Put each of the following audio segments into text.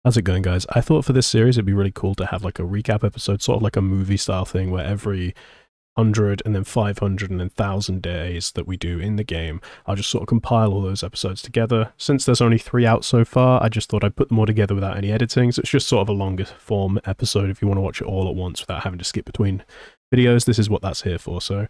How's it going, guys? I thought for this series it'd be really cool to have like a recap episode, sort of like a movie style thing where every 100 and then 500 and then 1,000 days that we do in the game, I'll just sort of compile all those episodes together. Since there's only 3 out so far, I just thought I'd put them all together without any editing, so it's just sort of a longer form episode if you want to watch it all at once without having to skip between videos. This is what that's here for. So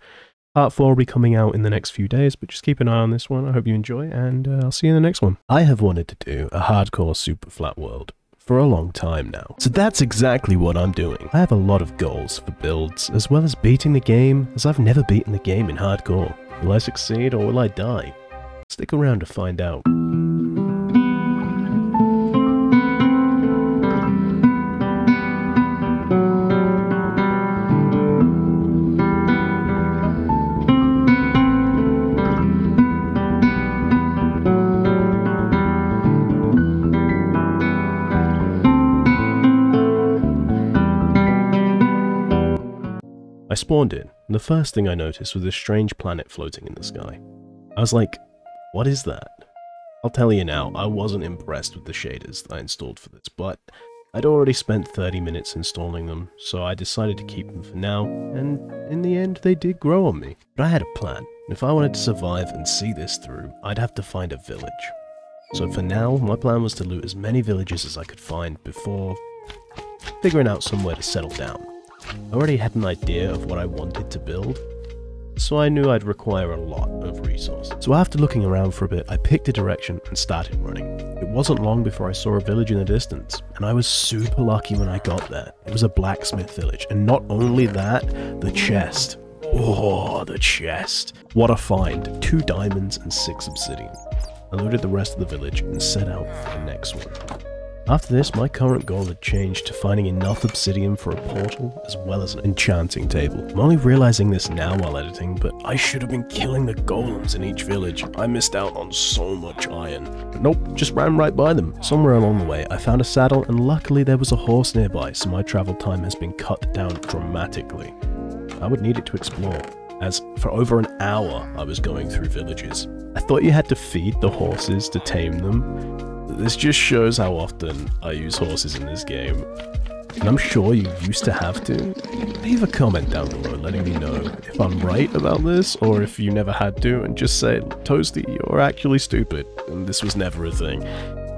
part 4 will be coming out in the next few days, but just keep an eye on this one. I hope you enjoy, and I'll see you in the next one. I have wanted to do a hardcore Superflat world for a long time now, so that's exactly what I'm doing. I have a lot of goals for builds, as well as beating the game, as I've never beaten the game in hardcore. Will I succeed or will I die? Stick around to find out. I spawned in, and the first thing I noticed was this strange planet floating in the sky. I was like, what is that? I'll tell you now, I wasn't impressed with the shaders that I installed for this, but I'd already spent 30 minutes installing them, so I decided to keep them for now, and in the end they did grow on me. But I had a plan. If I wanted to survive and see this through, I'd have to find a village. So for now, my plan was to loot as many villages as I could find before figuring out somewhere to settle down. I already had an idea of what I wanted to build, so I knew I'd require a lot of resources. So after looking around for a bit, I picked a direction and started running. It wasn't long before I saw a village in the distance, and I was super lucky when I got there. It was a blacksmith village, and not only that, the chest. Oh, the chest. What a find. 2 diamonds and 6 obsidian. I looted the rest of the village and set out for the next one. After this, my current goal had changed to finding enough obsidian for a portal, as well as an enchanting table. I'm only realizing this now while editing, but I should have been killing the golems in each village. I missed out on so much iron. But nope, just ran right by them. Somewhere along the way, I found a saddle, and luckily there was a horse nearby, so my travel time has been cut down dramatically. I would need it to explore, as for over an hour I was going through villages. I thought you had to feed the horses to tame them. This just shows how often I use horses in this game, and I'm sure you used to have to. Leave a comment down below letting me know if I'm right about this, or if you never had to, and just say, Toasty, you're actually stupid, and this was never a thing.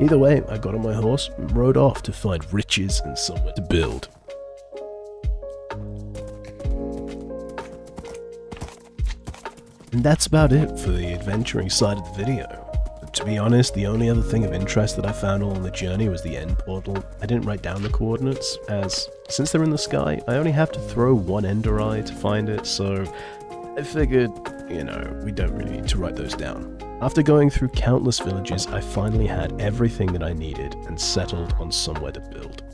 Either way, I got on my horse and rode off to find riches and somewhere to build. And that's about it for the adventuring side of the video. To be honest, the only other thing of interest that I found along the journey was the end portal. I didn't write down the coordinates, as since they're in the sky, I only have to throw 1 ender eye to find it, so I figured, you know, we don't really need to write those down. After going through countless villages, I finally had everything that I needed and settled on somewhere to build.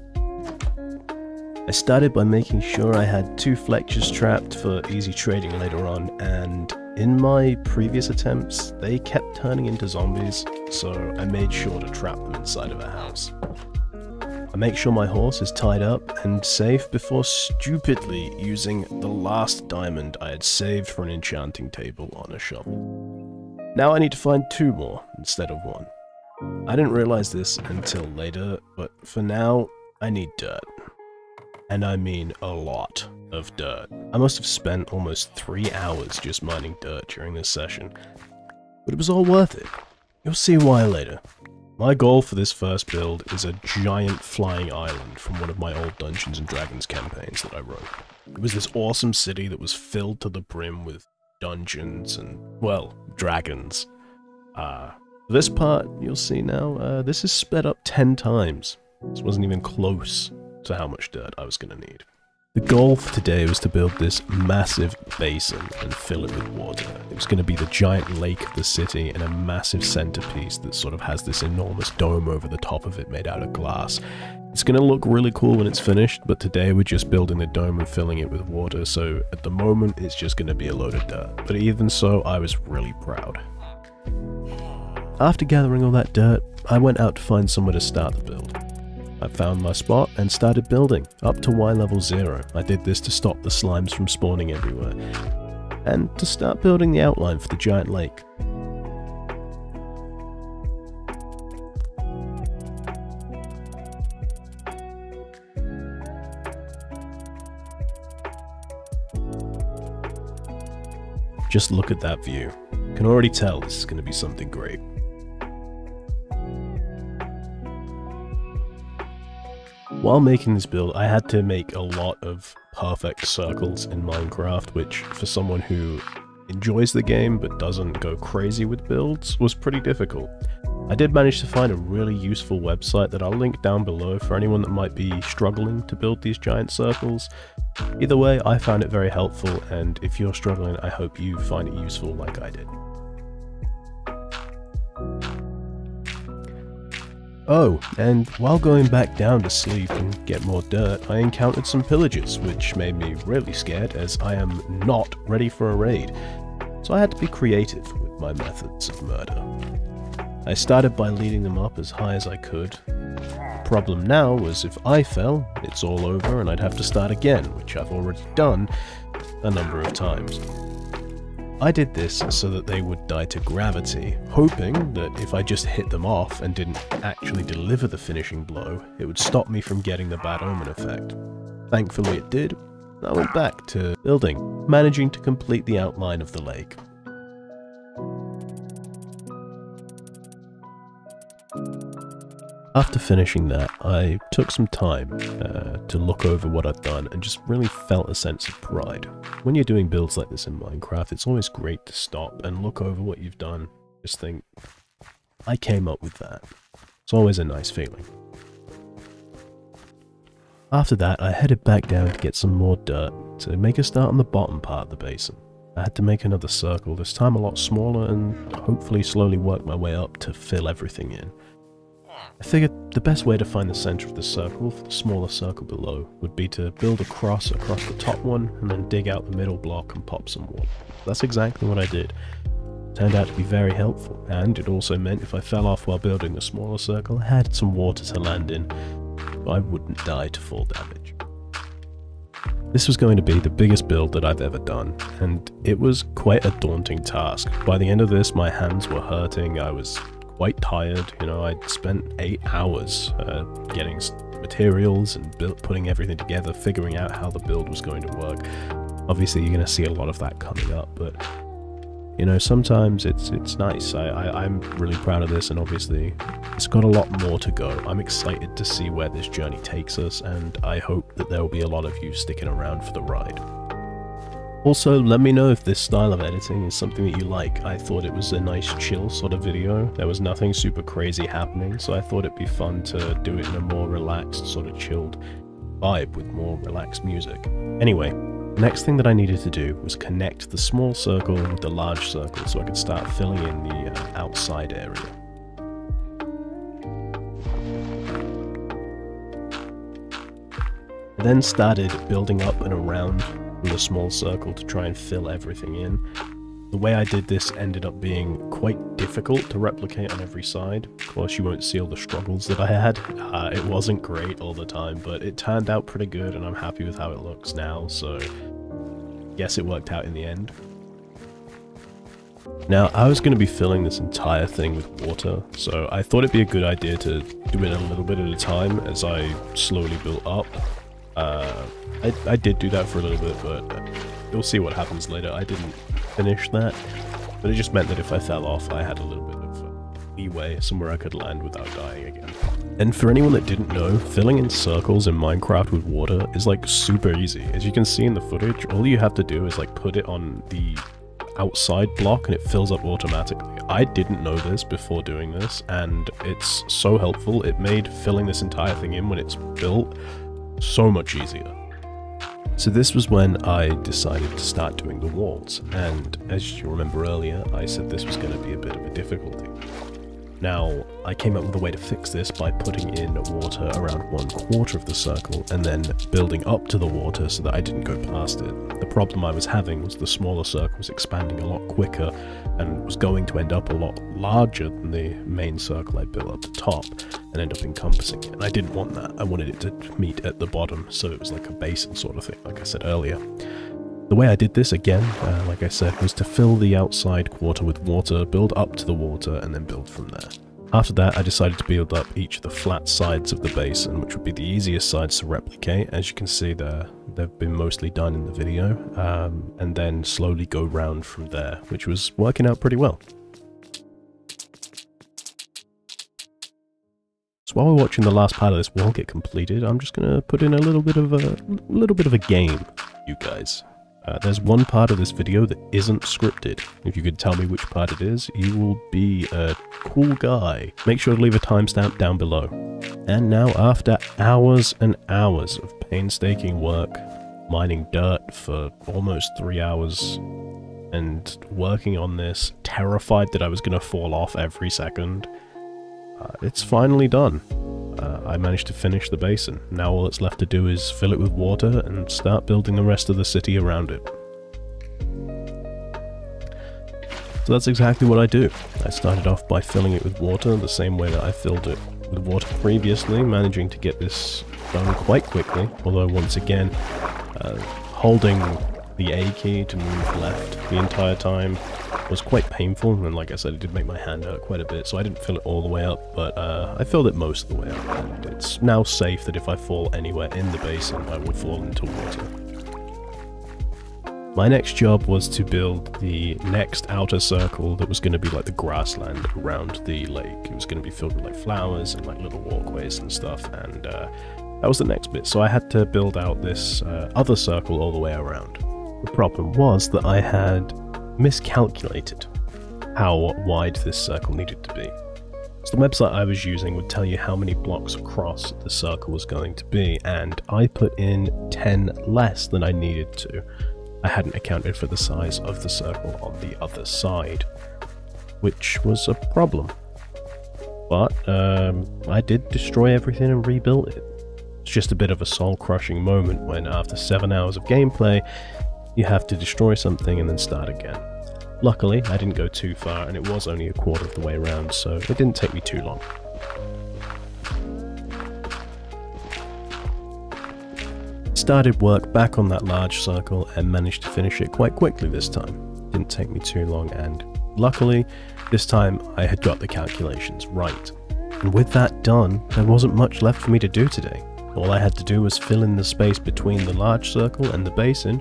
I started by making sure I had 2 flexures trapped for easy trading later on, and in my previous attempts, they kept turning into zombies, so I made sure to trap them inside of a house. I make sure my horse is tied up and safe before stupidly using the last diamond I had saved for an enchanting table on a shovel. Now I need to find 2 more instead of 1. I didn't realize this until later, but for now, I need dirt. And I mean a lot of dirt. I must have spent almost 3 hours just mining dirt during this session, but it was all worth it. You'll see why later. My goal for this first build is a giant flying island from one of my old Dungeons & Dragons campaigns that I wrote. It was this awesome city that was filled to the brim with dungeons and, well, dragons. For this part, you'll see now, this is sped up 10 times. This wasn't even close to how much dirt I was going to need. The goal for today was to build this massive basin and fill it with water. It was going to be the giant lake of the city and a massive centerpiece that sort of has this enormous dome over the top of it made out of glass. It's going to look really cool when it's finished, but today we're just building the dome and filling it with water, so at the moment it's just going to be a load of dirt. But even so, I was really proud. After gathering all that dirt, I went out to find somewhere to start the build. I found my spot and started building, up to Y level 0. I did this to stop the slimes from spawning everywhere, and to start building the outline for the giant lake. Just look at that view. You can already tell this is going to be something great. While making this build, I had to make a lot of perfect circles in Minecraft, which for someone who enjoys the game but doesn't go crazy with builds was pretty difficult. I did manage to find a really useful website that I'll link down below for anyone that might be struggling to build these giant circles. Either way, I found it very helpful, and if you're struggling, I hope you find it useful like I did. Oh, and while going back down to sleep and get more dirt, I encountered some pillagers, which made me really scared as I am not ready for a raid. So I had to be creative with my methods of murder. I started by leading them up as high as I could. The problem now was if I fell, it's all over and I'd have to start again, which I've already done a number of times. I did this so that they would die to gravity, hoping that if I just hit them off and didn't actually deliver the finishing blow, it would stop me from getting the bad omen effect. Thankfully it did. I went back to building, managing to complete the outline of the lake. After finishing that, I took some time to look over what I'd done and just really felt a sense of pride. When you're doing builds like this in Minecraft, it's always great to stop and look over what you've done. Just think, I came up with that. It's always a nice feeling. After that, I headed back down to get some more dirt to make a start on the bottom part of the basin. I had to make another circle, this time a lot smaller, and hopefully slowly work my way up to fill everything in. I figured the best way to find the center of the circle for the smaller circle below would be to build a cross across the top one and then dig out the middle block and pop some water. That's exactly what I did. It turned out to be very helpful, and it also meant if I fell off while building the smaller circle, I had some water to land in, so I wouldn't die to fall damage. This was going to be the biggest build that I've ever done, and it was quite a daunting task. By the end of this, my hands were hurting, I was quite tired. You know, I'd spent 8 hours getting materials and putting everything together, figuring out how the build was going to work. Obviously, you're going to see a lot of that coming up, but you know, sometimes it's nice. I'm really proud of this, and obviously, it's got a lot more to go. I'm excited to see where this journey takes us, and I hope that there will be a lot of you sticking around for the ride. Also, let me know if this style of editing is something that you like. I thought it was a nice chill sort of video. There was nothing super crazy happening, so I thought it'd be fun to do it in a more relaxed, sort of chilled vibe with more relaxed music. Anyway, the next thing that I needed to do was connect the small circle with the large circle so I could start filling in the outside area. I then started building up and around with a small circle to try and fill everything in. The way I did this ended up being quite difficult to replicate on every side. Of course, you won't see all the struggles that I had. It wasn't great all the time, but it turned out pretty good, and I'm happy with how it looks now, so yes, it worked out in the end. Now, I was going to be filling this entire thing with water, so I thought it'd be a good idea to do it a little bit at a time as I slowly built up. I did do that for a little bit, but you'll see what happens later. I didn't finish that, but it just meant that if I fell off, I had a little bit of leeway, somewhere I could land without dying again. And for anyone that didn't know, filling in circles in Minecraft with water is like super easy. As you can see in the footage, all you have to do is like put it on the outside block and it fills up automatically. I didn't know this before doing this, and it's so helpful. It made filling this entire thing in when it's built so much easier. So this was when I decided to start doing the walls, and as you remember earlier, I said this was going to be a bit of a difficulty. Now, I came up with a way to fix this by putting in water around 1/4 of the circle and then building up to the water so that I didn't go past it. The problem I was having was the smaller circle was expanding a lot quicker and was going to end up a lot larger than the main circle I built up the top and end up encompassing it. And I didn't want that. I wanted it to meet at the bottom, so it was like a basin sort of thing, like I said earlier. The way I did this, again, like I said, was to fill the outside quarter with water, build up to the water, and then build from there. After that, I decided to build up each of the flat sides of the basin, which would be the easiest sides to replicate. As you can see there, they've been mostly done in the video, and then slowly go round from there, which was working out pretty well. So while we're watching the last part of this wall get completed, I'm just gonna put in a little bit of a game, you guys. There's one part of this video that isn't scripted. If you could tell me which part it is, you will be a cool guy. Make sure to leave a timestamp down below. And now, after hours and hours of painstaking work, mining dirt for almost 3 hours, and working on this, terrified that I was going to fall off every second, it's finally done. I managed to finish the basin. Now all that's left to do is fill it with water and start building the rest of the city around it. So that's exactly what I do. I started off by filling it with water the same way that I filled it with water previously, managing to get this done quite quickly, although once again, holding the A key to move left the entire time was quite painful, and like I said, it did make my hand hurt quite a bit, so I didn't fill it all the way up, but I filled it most of the way up, and it's now safe that if I fall anywhere in the basin, I will fall into water. My next job was to build the next outer circle that was going to be like the grassland around the lake. It was going to be filled with like flowers and like little walkways and stuff, and that was the next bit, so I had to build out this other circle all the way around. The problem was that I had miscalculated how wide this circle needed to be. So the website I was using would tell you how many blocks across the circle was going to be, and I put in 10 less than I needed to. I hadn't accounted for the size of the circle on the other side, which was a problem. But I did destroy everything and rebuilt it. It's just a bit of a soul-crushing moment when after 7 hours of gameplay, you have to destroy something and then start again. Luckily, I didn't go too far, and it was only a quarter of the way around, so it didn't take me too long. Started work back on that large circle and managed to finish it quite quickly this time. Didn't take me too long, and luckily, this time I had got the calculations right. And with that done, there wasn't much left for me to do today. All I had to do was fill in the space between the large circle and the basin,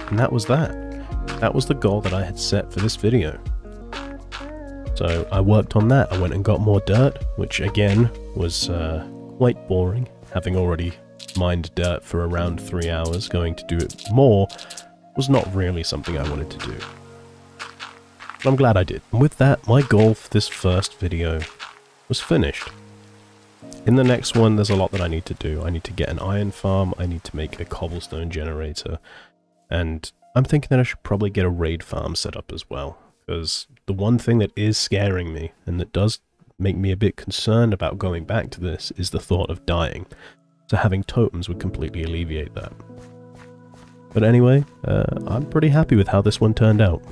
and that was that. That was the goal that I had set for this video. So I worked on that. I went and got more dirt, which again was quite boring. Having already mined dirt for around 3 hours, going to do it more was not really something I wanted to do. But I'm glad I did. And with that, my goal for this first video was finished. In the next one, there's a lot that I need to do. I need to get an iron farm, I need to make a cobblestone generator, and I'm thinking that I should probably get a raid farm set up as well, because the one thing that is scaring me, and that does make me a bit concerned about going back to this, is the thought of dying. So having totems would completely alleviate that. But anyway, I'm pretty happy with how this one turned out.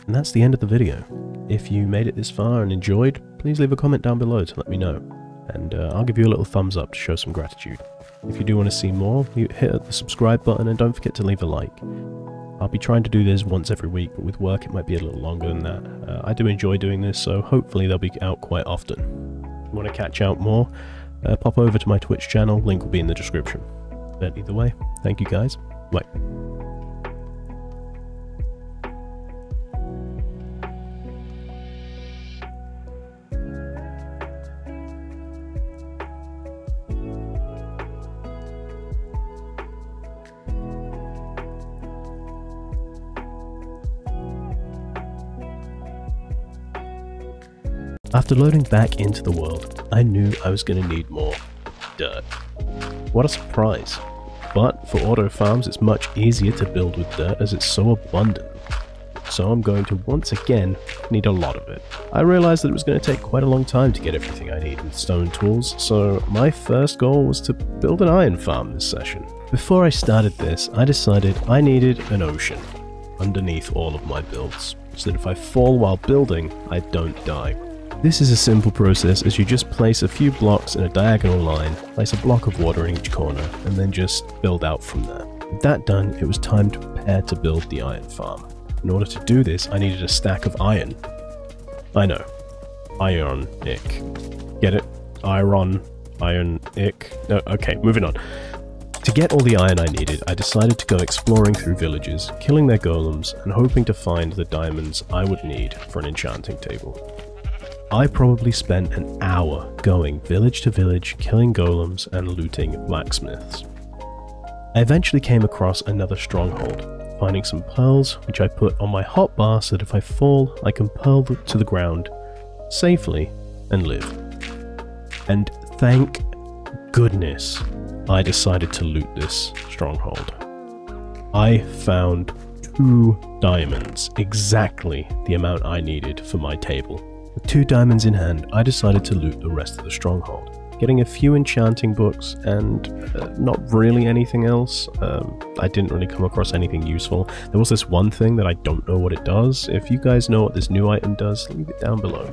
And that's the end of the video. If you made it this far and enjoyed, please leave a comment down below to let me know. And I'll give you a little thumbs up to show some gratitude. If you do want to see more, you hit the subscribe button and don't forget to leave a like. I'll be trying to do this once every week, but with work it might be a little longer than that. I do enjoy doing this, so hopefully they'll be out quite often. If you want to catch out more, pop over to my Twitch channel, link will be in the description. But either way, thank you guys, bye. After loading back into the world, I knew I was going to need more dirt. What a surprise. But for auto farms, it's much easier to build with dirt as it's so abundant. So I'm going to once again need a lot of it. I realized that it was going to take quite a long time to get everything I need with stone tools, so my first goal was to build an iron farm this session. Before I started this, I decided I needed an ocean underneath all of my builds, so that if I fall while building, I don't die. This is a simple process as you just place a few blocks in a diagonal line, place a block of water in each corner, and then just build out from there. With that done, it was time to prepare to build the iron farm. In order to do this, I needed a stack of iron. I know, Ionic. Get it? Ionic. No, okay, moving on. To get all the iron I needed, I decided to go exploring through villages, killing their golems, and hoping to find the diamonds I would need for an enchanting table. I probably spent an hour going village to village, killing golems and looting blacksmiths. I eventually came across another stronghold, finding some pearls which I put on my hotbar so that if I fall, I can pearl to the ground safely and live. And thank goodness I decided to loot this stronghold. I found 2 diamonds, exactly the amount I needed for my table. With 2 diamonds in hand, I decided to loot the rest of the stronghold, getting a few enchanting books and not really anything else. I didn't really come across anything useful. There was this one thing that I don't know what it does. If you guys know what this new item does, leave it down below.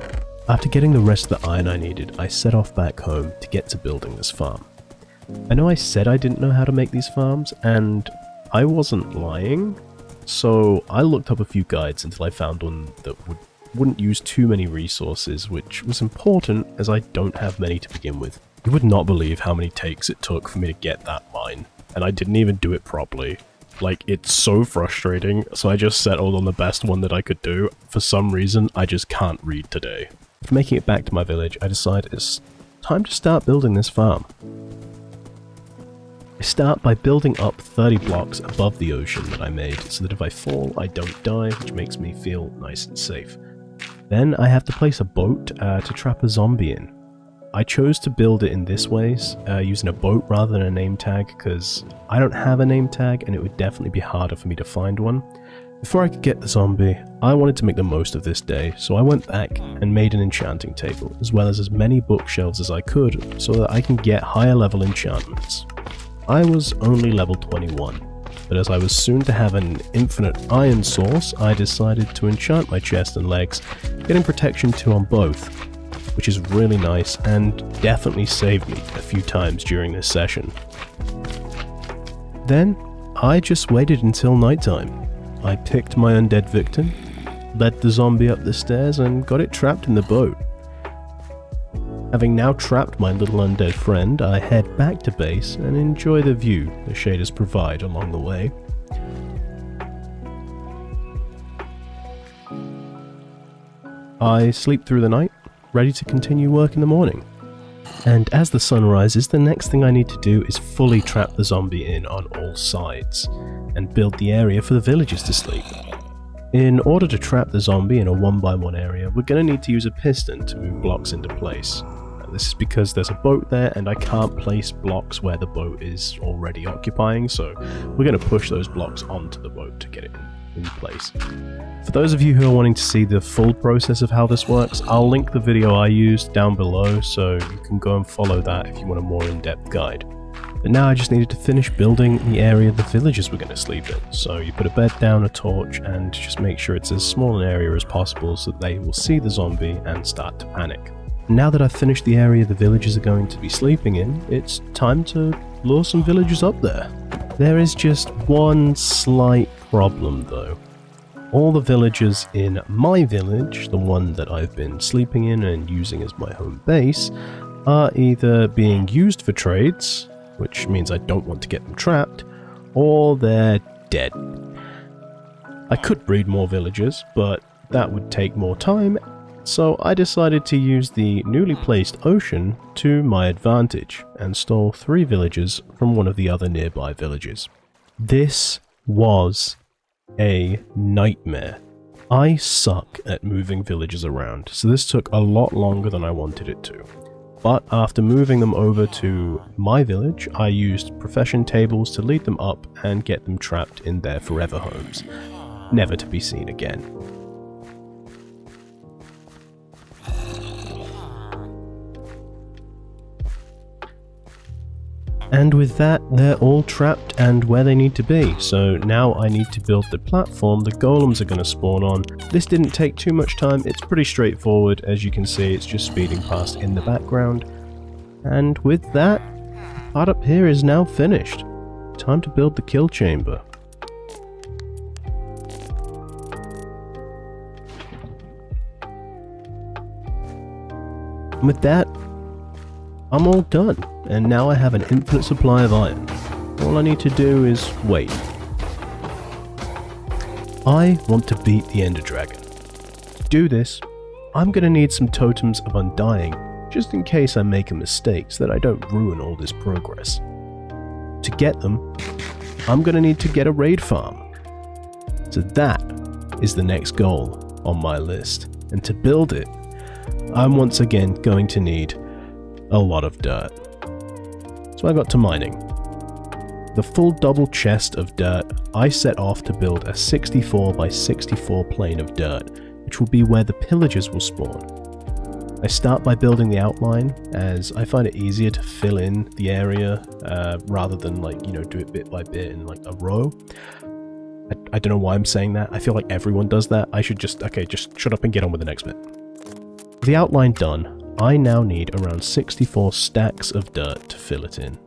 After getting the rest of the iron I needed, I set off back home to get to building this farm. I know I said I didn't know how to make these farms, and I wasn't lying, so I looked up a few guides until I found one that wouldn't use too many resources, which was important as I don't have many to begin with. You would not believe how many takes it took for me to get that mine, and I didn't even do it properly. Like, it's so frustrating, so I just settled on the best one that I could do. For some reason, I just can't read today. After making it back to my village, I decided it's time to start building this farm. I start by building up 30 blocks above the ocean that I made, so that if I fall, I don't die, which makes me feel nice and safe. Then I have to place a boat to trap a zombie in. I chose to build it in this way, using a boat rather than a name tag, because I don't have a name tag and it would definitely be harder for me to find one. Before I could get the zombie, I wanted to make the most of this day, so I went back and made an enchanting table, as well as many bookshelves as I could, so that I can get higher level enchantments. I was only level 21, but as I was soon to have an infinite iron source, I decided to enchant my chest and legs, getting protection 2 on both, which is really nice and definitely saved me a few times during this session. Then, I just waited until nighttime. I picked my undead victim, led the zombie up the stairs and got it trapped in the boat. Having now trapped my little undead friend, I head back to base and enjoy the view the shaders provide along the way. I sleep through the night, ready to continue work in the morning. And as the sun rises, the next thing I need to do is fully trap the zombie in on all sides, and build the area for the villagers to sleep. In order to trap the zombie in a 1x1 area, we're going to need to use a piston to move blocks into place. This is because there's a boat there and I can't place blocks where the boat is already occupying, so we're going to push those blocks onto the boat to get it in place. For those of you who are wanting to see the full process of how this works, I'll link the video I used down below so you can go and follow that if you want a more in-depth guide. But now I just needed to finish building the area the villagers were going to sleep in. So you put a bed down, a torch, and just make sure it's as small an area as possible so that they will see the zombie and start to panic. Now that I've finished the area the villagers are going to be sleeping in, it's time to lure some villagers up there. There is just one slight problem though. All the villagers in my village, the one that I've been sleeping in and using as my home base, are either being used for trades, which means I don't want to get them trapped, or they're dead. I could breed more villagers, but that would take more time, so I decided to use the newly placed ocean to my advantage and stole 3 villagers from one of the other nearby villages. This was a nightmare. I suck at moving villagers around, so this took a lot longer than I wanted it to. But after moving them over to my village, I used profession tables to lead them up and get them trapped in their forever homes, never to be seen again. And with that, they're all trapped and where they need to be, so now I need to build the platform the golems are going to spawn on. This didn't take too much time, it's pretty straightforward. As you can see, it's just speeding past in the background. And with that, part up here is now finished. Time to build the kill chamber. And with that, I'm all done, and now I have an infinite supply of iron. All I need to do is wait. I want to beat the Ender Dragon. To do this, I'm going to need some totems of undying, just in case I make a mistake so that I don't ruin all this progress. To get them, I'm going to need to get a raid farm. So that is the next goal on my list, and to build it, I'm once again going to need a lot of dirt. So I got to mining. The full double chest of dirt, I set off to build a 64 by 64 plane of dirt, which will be where the pillagers will spawn. I start by building the outline, as I find it easier to fill in the area rather than do it bit by bit in like a row. I don't know why I'm saying that. I feel like everyone does that. I should just shut up and get on with the next bit. With the outline done, I now need around 64 stacks of dirt to fill it in.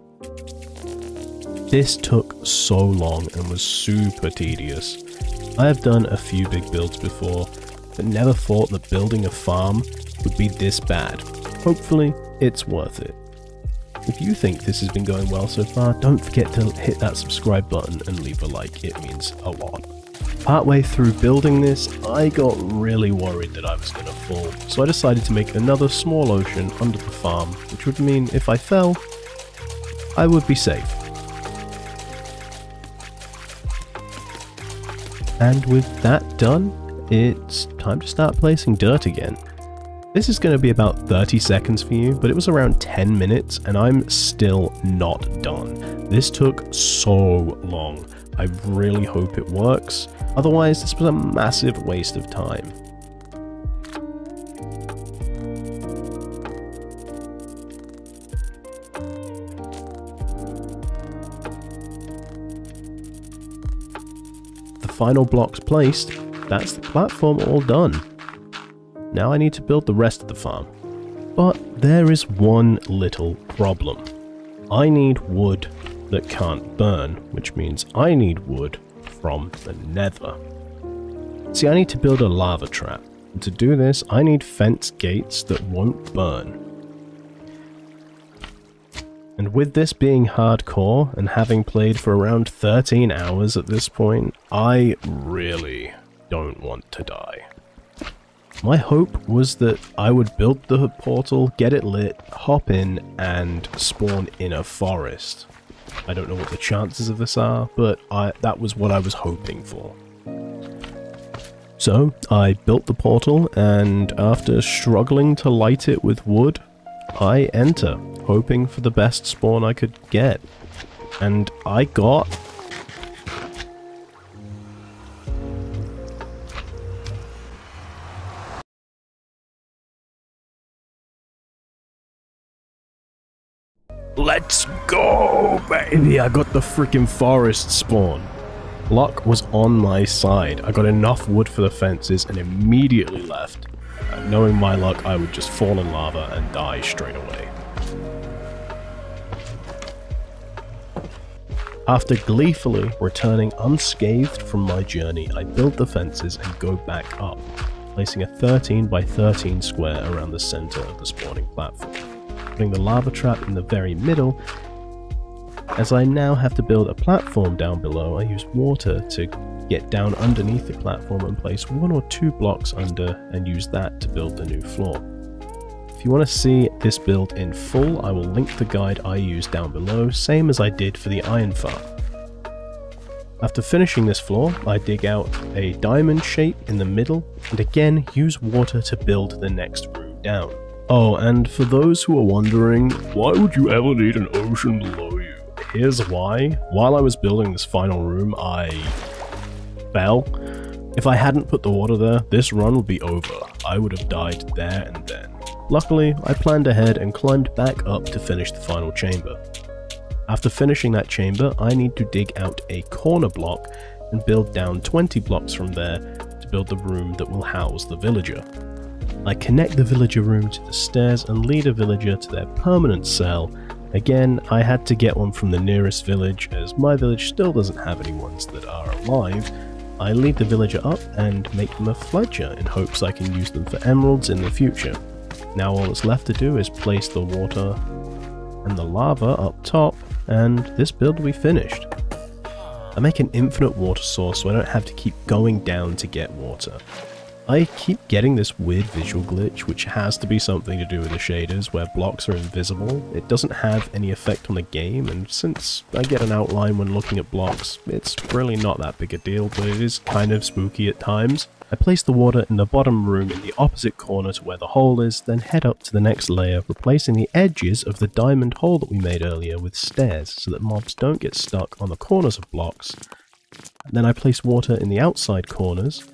This took so long and was super tedious. I have done a few big builds before, but never thought that building a farm would be this bad. Hopefully, it's worth it. If you think this has been going well so far, don't forget to hit that subscribe button and leave a like, it means a lot. Partway through building this, I got really worried that I was going to fall, so I decided to make another small ocean under the farm, which would mean if I fell, I would be safe. And with that done, it's time to start placing dirt again. This is going to be about 30 seconds for you, but it was around 10 minutes and I'm still not done. This took so long. I really hope it works. Otherwise, this was a massive waste of time. The final blocks placed, that's the platform all done. Now I need to build the rest of the farm. But there is one little problem. I need wood that can't burn, which means I need wood from the nether. See, I need to build a lava trap, and to do this I need fence gates that won't burn. And with this being hardcore, and having played for around 13 hours at this point, I really don't want to die. My hope was that I would build the portal, get it lit, hop in, and spawn in a forest. I don't know what the chances of this are, but that was what I was hoping for. So, I built the portal, and after struggling to light it with wood, I enter, hoping for the best spawn I could get. And I got... Let's go, baby! I got the freaking forest spawn. Luck was on my side. I got enough wood for the fences and immediately left. Knowing my luck, I would just fall in lava and die straight away. After gleefully returning unscathed from my journey, I build the fences and go back up, placing a 13 by 13 square around the center of the spawning platform. Putting the lava trap in the very middle. As I now have to build a platform down below, I use water to get down underneath the platform and place 1 or 2 blocks under and use that to build the new floor. If you want to see this build in full, I will link the guide I used down below, same as I did for the iron farm. After finishing this floor, I dig out a diamond shape in the middle and again use water to build the next room down. Oh, and for those who are wondering, why would you ever need an ocean below you? Here's why. While I was building this final room, I fell. If I hadn't put the water there, this run would be over. I would have died there and then. Luckily, I planned ahead and climbed back up to finish the final chamber. After finishing that chamber, I need to dig out a corner block and build down 20 blocks from there to build the room that will house the villager. I connect the villager room to the stairs and lead a villager to their permanent cell. Again, I had to get one from the nearest village, as my village still doesn't have any ones that are alive. I lead the villager up and make them a fledger in hopes I can use them for emeralds in the future. Now all that's left to do is place the water and the lava up top, and this build will be finished. I make an infinite water source so I don't have to keep going down to get water. I keep getting this weird visual glitch, which has to be something to do with the shaders, where blocks are invisible. It doesn't have any effect on the game, and since I get an outline when looking at blocks, it's really not that big a deal, but it is kind of spooky at times. I place the water in the bottom room in the opposite corner to where the hole is, then head up to the next layer, replacing the edges of the diamond hole that we made earlier with stairs, so that mobs don't get stuck on the corners of blocks. Then I place water in the outside corners.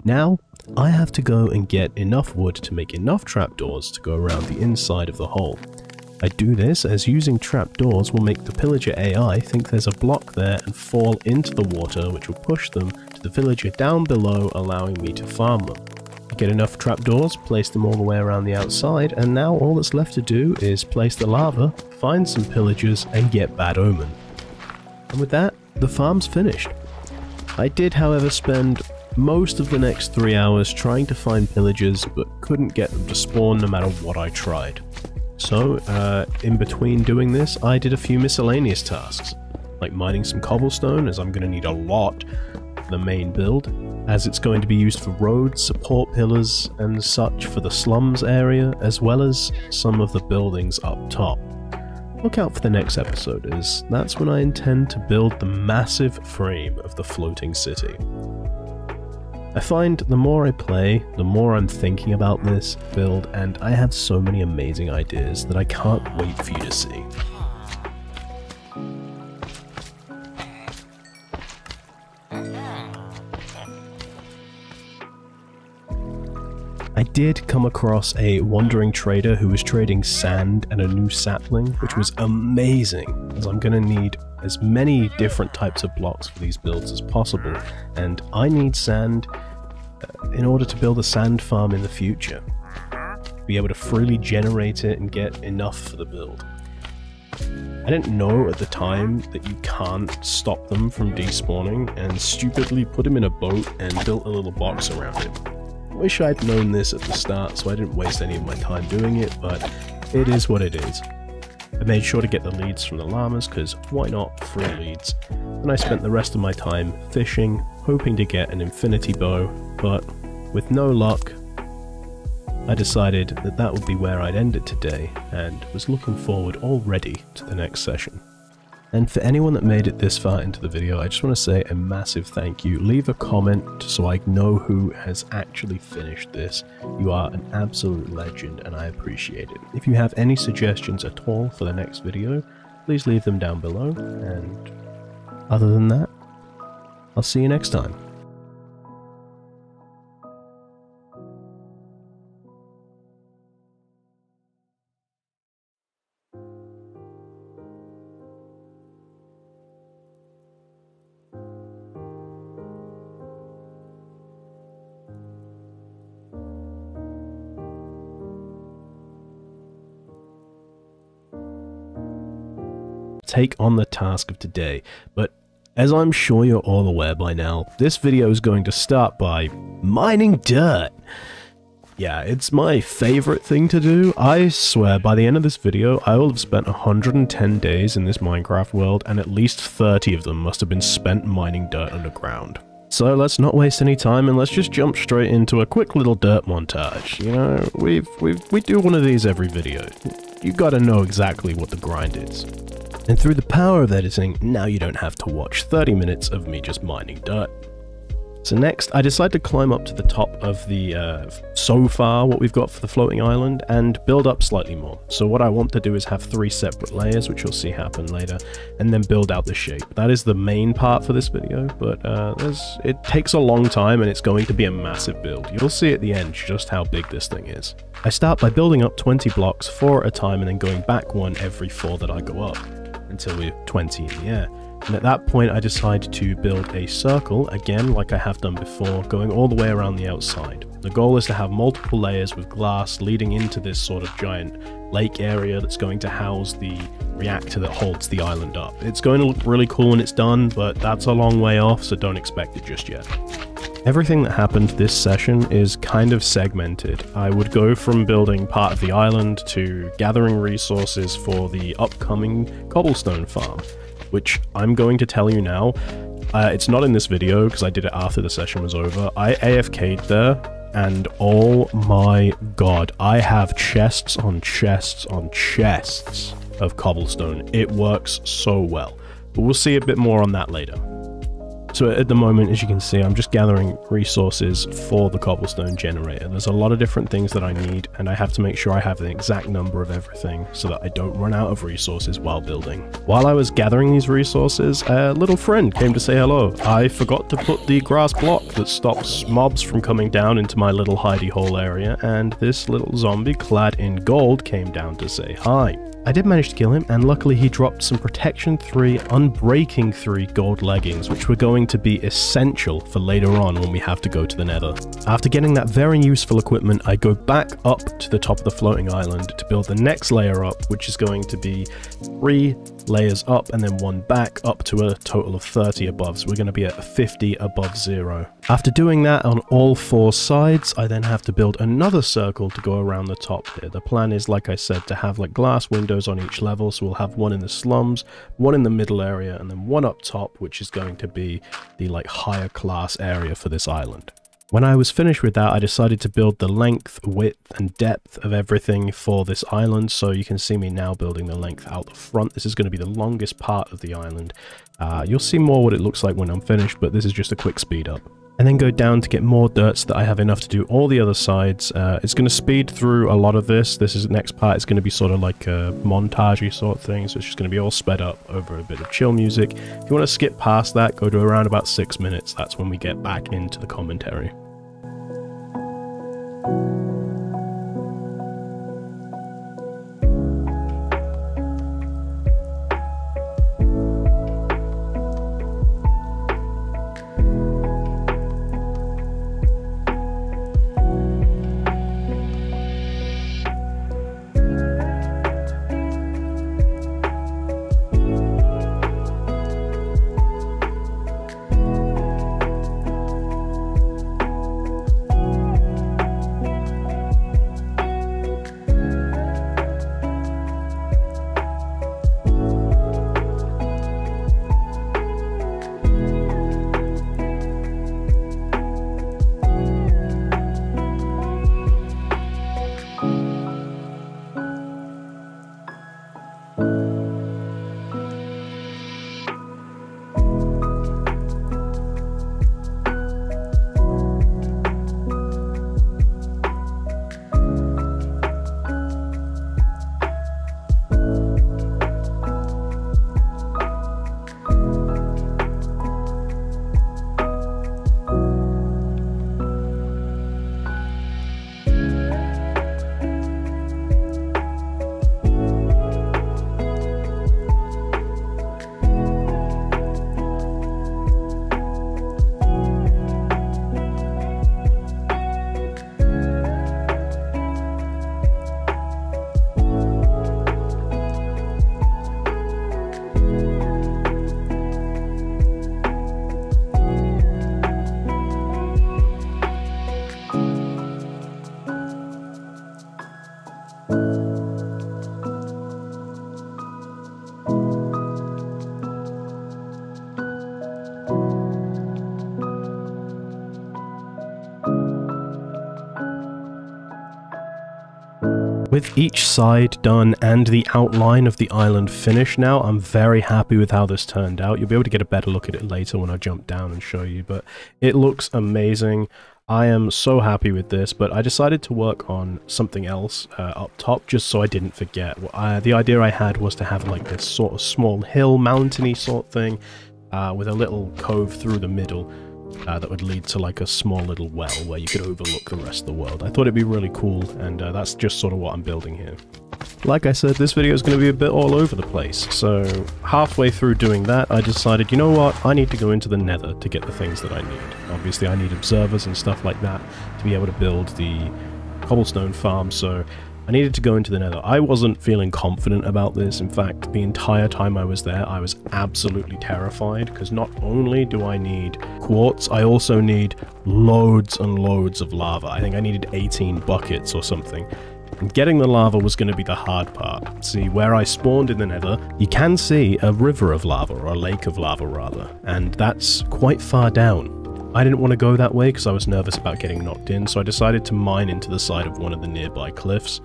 Now, I have to go and get enough wood to make enough trapdoors to go around the inside of the hole. I do this as using trapdoors will make the pillager AI think there's a block there and fall into the water, which will push them to the villager down below, allowing me to farm them. I get enough trapdoors, place them all the way around the outside, and now all that's left to do is place the lava, find some pillagers, and get Bad Omen. And with that, the farm's finished. I did, however, spend most of the next 3 hours trying to find pillagers, but couldn't get them to spawn no matter what I tried. So, in between doing this, I did a few miscellaneous tasks, like mining some cobblestone, as I'm going to need a lot for the main build, as it's going to be used for roads, support pillars, and such for the slums area, as well as some of the buildings up top. Look out for the next episode, as that's when I intend to build the massive frame of the floating city. I find the more I play, the more I'm thinking about this build, and I have so many amazing ideas that I can't wait for you to see. I did come across a wandering trader who was trading sand and a new sapling, which was amazing, as I'm going to need as many different types of blocks for these builds as possible, and I need sand in order to build a sand farm in the future, be able to freely generate it and get enough for the build. I didn't know at the time that you can't stop them from despawning, and stupidly put him in a boat and built a little box around it. Wish I'd known this at the start so I didn't waste any of my time doing it, but it is what it is. I made sure to get the leads from the llamas, because why not, free leads, and I spent the rest of my time fishing, hoping to get an infinity bow, but with no luck, I decided that that would be where I'd end it today, and was looking forward already to the next session. And for anyone that made it this far into the video, I just want to say a massive thank you. Leave a comment so I know who has actually finished this. You are an absolute legend and I appreciate it. If you have any suggestions at all for the next video, please leave them down below. And other than that, I'll see you next time. Take on the task of today, but as I'm sure you're all aware by now, this video is going to start by mining dirt. Yeah, it's my favorite thing to do. I swear by the end of this video, I will have spent 110 days in this Minecraft world, and at least 30 of them must have been spent mining dirt underground. So let's not waste any time and let's just jump straight into a quick little dirt montage. You know, we do one of these every video. You gotta know exactly what the grind is. And through the power of editing, now you don't have to watch 30 minutes of me just mining dirt. So next, I decide to climb up to the top of the, so far, what we've got for the floating island, and build up slightly more. So what I want to do is have 3 separate layers, which you'll see happen later, and then build out the shape. That is the main part for this video, but it takes a long time and it's going to be a massive build. You'll see at the end just how big this thing is. I start by building up 20 blocks 4 at a time and then going back 1 every 4 that I go up, until we're 20 in the air. And at that point I decide to build a circle, again like I have done before, going all the way around the outside. The goal is to have multiple layers with glass leading into this sort of giant lake area that's going to house the reactor that holds the island up. It's going to look really cool when it's done, but that's a long way off, so don't expect it just yet. Everything that happened this session is kind of segmented. I would go from building part of the island to gathering resources for the upcoming cobblestone farm, which I'm going to tell you now. It's not in this video because I did it after the session was over. I AFK'd there, and oh my god, I have chests on chests on chests of cobblestone. It works so well, but we'll see a bit more on that later. So at the moment, as you can see, I'm just gathering resources for the cobblestone generator. There's a lot of different things that I need, and I have to make sure I have the exact number of everything so that I don't run out of resources while building. While I was gathering these resources, a little friend came to say hello. I forgot to put the grass block that stops mobs from coming down into my little hidey hole area, and this little zombie clad in gold came down to say hi. I did manage to kill him, and luckily he dropped some Protection 3, Unbreaking 3 gold leggings, which were going to be essential for later on when we have to go to the Nether. After getting that very useful equipment, I go back up to the top of the floating island to build the next layer up, which is going to be 3 layers up and then 1 back, up to a total of 30 above, so we're going to be at 50 above 0. After doing that on all 4 sides, I then have to build another circle to go around the top here. The plan is, like I said, to have like glass windows on each level, so we'll have 1 in the slums, 1 in the middle area, and then 1 up top, which is going to be the like higher class area for this island. When I was finished with that, I decided to build the length, width, and depth of everything for this island, so you can see me now building the length out the front. This is going to be the longest part of the island. You'll see more what it looks like when I'm finished, but this is just a quick speed up. And then go down to get more dirt so that I have enough to do all the other sides. It's going to speed through a lot of this. Next part is going to be sort of like a montage-y sort of thing, so it's just going to be all sped up over a bit of chill music. If you want to skip past that, go to around about 6 minutes. That's when we get back into the commentary. With each side done and the outline of the island finished now, I'm very happy with how this turned out. You'll be able to get a better look at it later when I jump down and show you, but it looks amazing. I am so happy with this, but I decided to work on something else up top just so I didn't forget. The idea I had was to have like this sort of small hill, mountainy sort of thing with a little cove through the middle. That would lead to like a small little well where you could overlook the rest of the world. I thought it'd be really cool, and that's just sort of what I'm building here. Like I said, this video is going to be a bit all over the place, so halfway through doing that, I decided, you know what, I need to go into the Nether to get the things that I need. Obviously, I need observers and stuff like that to be able to build the cobblestone farm, so I needed to go into the nether. I wasn't feeling confident about this. In fact, the entire time I was there, I was absolutely terrified, because not only do I need quartz, I also need loads and loads of lava. I think I needed 18 buckets or something. And getting the lava was going to be the hard part. See, where I spawned in the nether, you can see a river of lava, or a lake of lava rather, and that's quite far down. I didn't want to go that way because I was nervous about getting knocked in, so I decided to mine into the side of one of the nearby cliffs.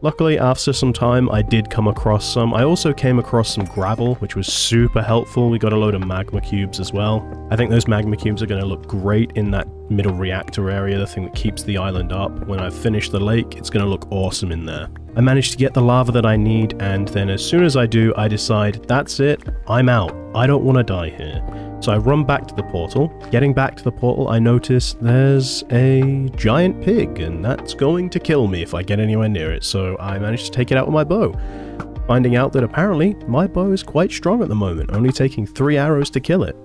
Luckily, after some time, I did come across some. I also came across some gravel, which was super helpful. We got a load of magma cubes as well. I think those magma cubes are going to look great in that middle reactor area, the thing that keeps the island up. When I finish the lake, it's going to look awesome in there. I managed to get the lava that I need, and then as soon as I do, I decide, that's it, I'm out. I don't want to die here. So I run back to the portal. Getting back to the portal, I notice there's a giant pig, and that's going to kill me if I get anywhere near it, so I managed to take it out with my bow. Finding out that apparently, my bow is quite strong at the moment, only taking 3 arrows to kill it.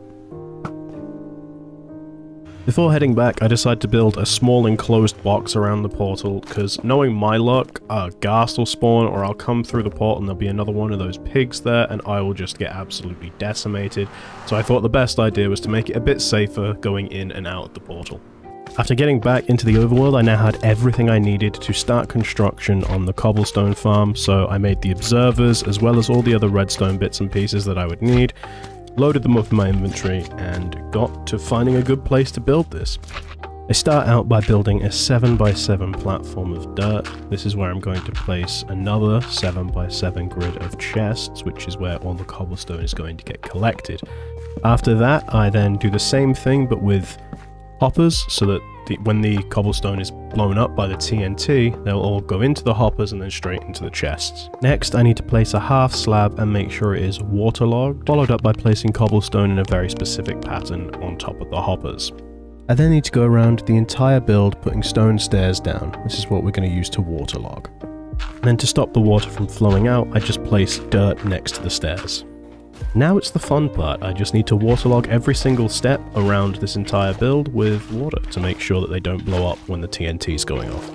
Before heading back, I decided to build a small enclosed box around the portal, because knowing my luck, a ghast will spawn, or I'll come through the portal and there'll be another one of those pigs there, and I will just get absolutely decimated. So I thought the best idea was to make it a bit safer going in and out of the portal. After getting back into the overworld, I now had everything I needed to start construction on the cobblestone farm, so I made the observers as well as all the other redstone bits and pieces that I would need, loaded them up in my inventory, and got to finding a good place to build this. I start out by building a 7x7 platform of dirt. This is where I'm going to place another 7x7 grid of chests, which is where all the cobblestone is going to get collected. After that, I then do the same thing but with hoppers, so that when the cobblestone is blown up by the TNT, they'll all go into the hoppers and then straight into the chests. Next, I need to place a half slab and make sure it is waterlogged, followed up by placing cobblestone in a very specific pattern on top of the hoppers. I then need to go around the entire build putting stone stairs down. This is what we're going to use to waterlog. And then to stop the water from flowing out, I just place dirt next to the stairs. Now it's the fun part. I just need to waterlog every single step around this entire build with water to make sure that they don't blow up when the TNT is going off.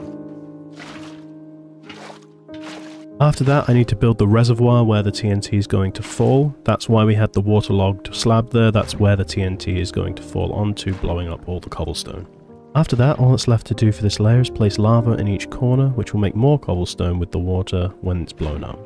After that, I need to build the reservoir where the TNT is going to fall. That's why we had the waterlogged slab there. That's where the TNT is going to fall onto, blowing up all the cobblestone. After that, all that's left to do for this layer is place lava in each corner, which will make more cobblestone with the water when it's blown up.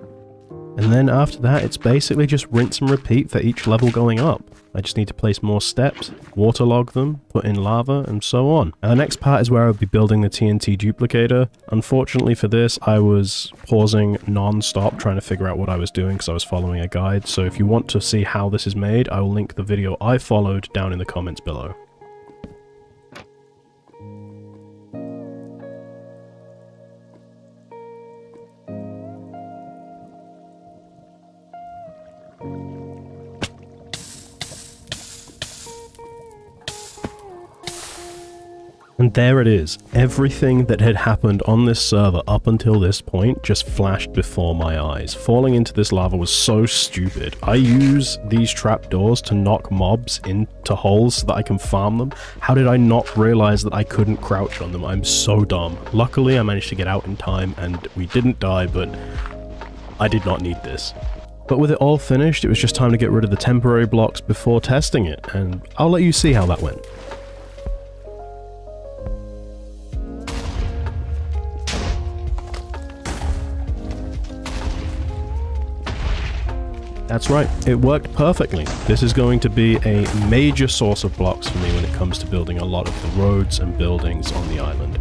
And then after that, it's basically just rinse and repeat for each level going up. I just need to place more steps, waterlog them, put in lava, and so on. And the next part is where I'll be building the TNT duplicator. Unfortunately for this, I was pausing non-stop trying to figure out what I was doing because I was following a guide. So if you want to see how this is made, I will link the video I followed down in the comments below. And there it is. Everything that had happened on this server up until this point just flashed before my eyes. Falling into this lava was so stupid. I use these trapdoors to knock mobs into holes so that I can farm them. How did I not realize that I couldn't crouch on them? I'm so dumb. Luckily, I managed to get out in time and we didn't die, but I did not need this. But with it all finished, it was just time to get rid of the temporary blocks before testing it, and I'll let you see how that went. That's right, it worked perfectly. This is going to be a major source of blocks for me when it comes to building a lot of the roads and buildings on the island.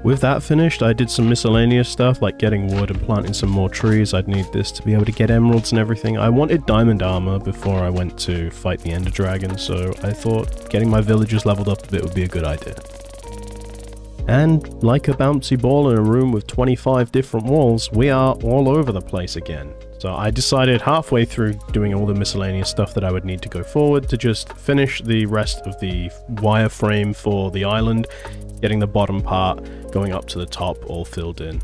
With that finished, I did some miscellaneous stuff like getting wood and planting some more trees. I'd need this to be able to get emeralds and everything. I wanted diamond armor before I went to fight the Ender Dragon, so I thought getting my villagers leveled up a bit would be a good idea. And like a bouncy ball in a room with 25 different walls, we are all over the place again. So I decided halfway through doing all the miscellaneous stuff that I would need to go forward to just finish the rest of the wireframe for the island, getting the bottom part going up to the top all filled in.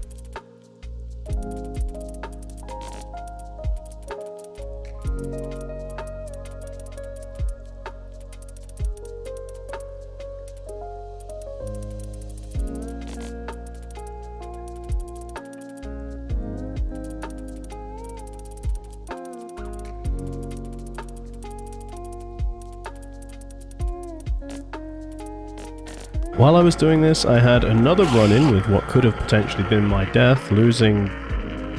While I was doing this, I had another run-in with what could have potentially been my death, losing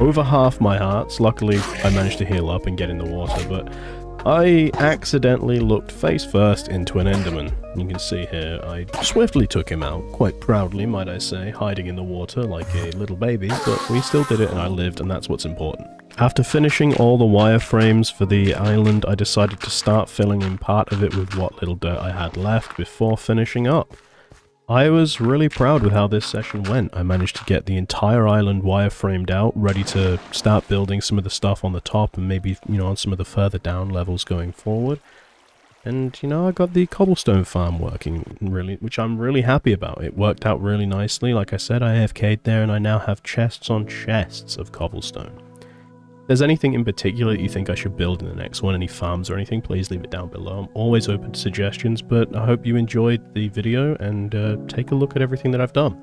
over half my hearts. Luckily, I managed to heal up and get in the water, but I accidentally looked face first into an Enderman. You can see here, I swiftly took him out, quite proudly, might I say, hiding in the water like a little baby, but we still did it and I lived, and that's what's important. After finishing all the wireframes for the island, I decided to start filling in part of it with what little dirt I had left before finishing up. I was really proud with how this session went. I managed to get the entire island wireframed out, ready to start building some of the stuff on the top and maybe, you know, on some of the further down levels going forward. And, you know, I got the cobblestone farm working, really, which I'm really happy about. It worked out really nicely. Like I said, I AFK'd there and I now have chests on chests of cobblestone. If there's anything in particular that you think I should build in the next one, any farms or anything, please leave it down below. I'm always open to suggestions, but I hope you enjoyed the video and take a look at everything that I've done.